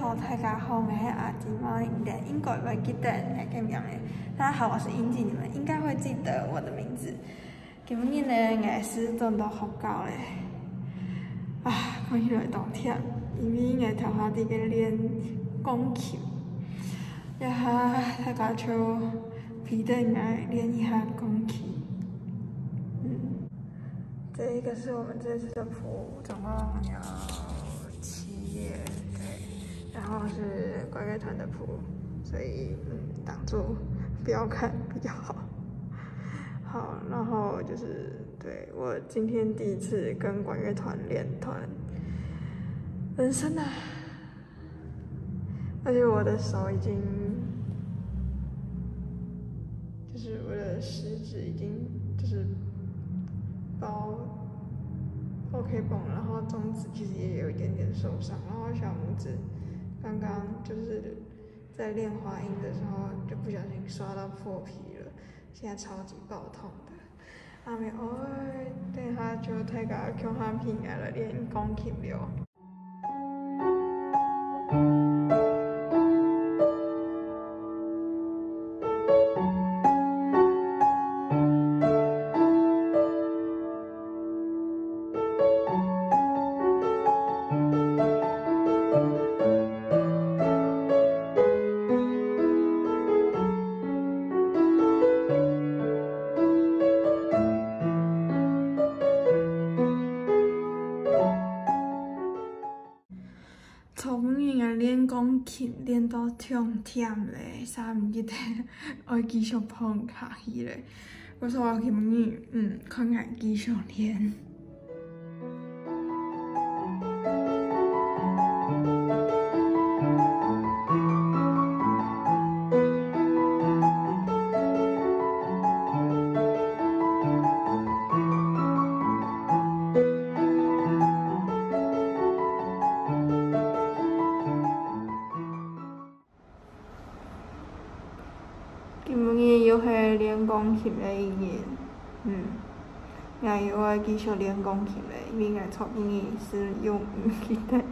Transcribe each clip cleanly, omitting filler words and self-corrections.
好，大家好，我是阿吉猫，应该会记得那个名的。大家好，我是英吉，你们应该会记得我的名字。今日呢，我是真到好高嘞，啊，看起来都忝，因为我头下伫个练钢琴，然后大家就皮带我练一下钢琴。这一个是我们这次的谱，总共有7页，对，然后是管乐团的谱，所以挡住不要看比较好。好，然后就是对我今天第一次跟管乐团练团，人生啊！而且我的手已经，就是我的食指已经就是包 OK 绷，然后中指其实也有一点点受伤，然后小拇指刚刚就是在练滑音的时候就不小心刷到破皮了，现在超级爆痛的。阿妹，等下就大家强下片来练钢琴了。从今日练钢琴练到痛忝咧，啥毋记得，我继续碰下去咧。我说我今日看下继续练。今日又是练钢琴的一年，我又要继续练钢琴嘞，因为我从今日是用吉他，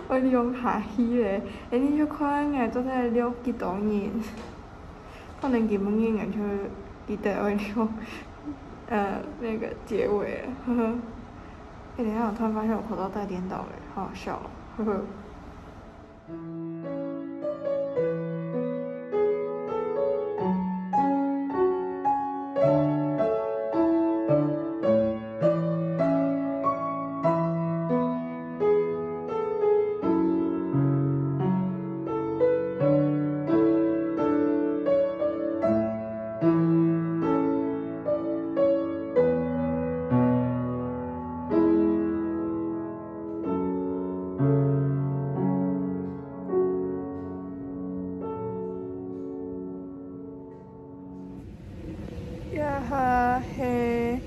我练下去嘞，你就看我做在练几多年，可能今日我就吉他会练，那个结尾了，呵呵。等一下，我突然发现我口罩带颠倒了，好好笑哦，呵呵。呀哈嘿，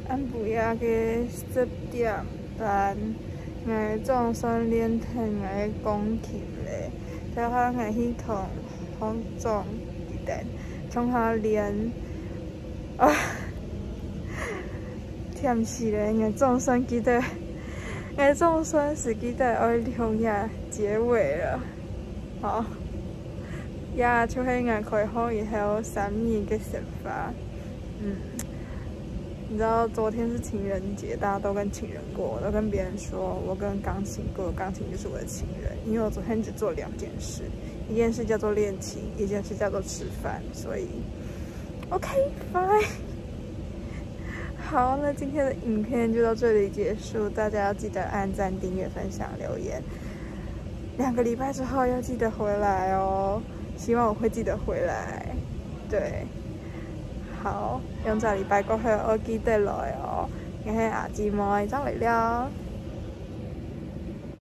暗晡仔个10点半，我总算练成我钢琴咧。然后我去同黄总一旦从他练，忝死咧！我总算记得，我总算是记得要练下结尾了。好，呀，就是我开好以后3年的想法。你知道昨天是情人节，大家都跟情人过，我都跟别人说我跟钢琴过，钢琴就是我的情人。因为我昨天只做2件事，一件事叫做练琴，一件事叫做吃饭，所以 OK fine。好，那今天的影片就到这里结束，大家要记得按赞、订阅、分享、留言。2个礼拜之后要记得回来哦，希望我会记得回来。对。好，2个礼拜过后我記得來哦，我係阿姊妹，走嚟了。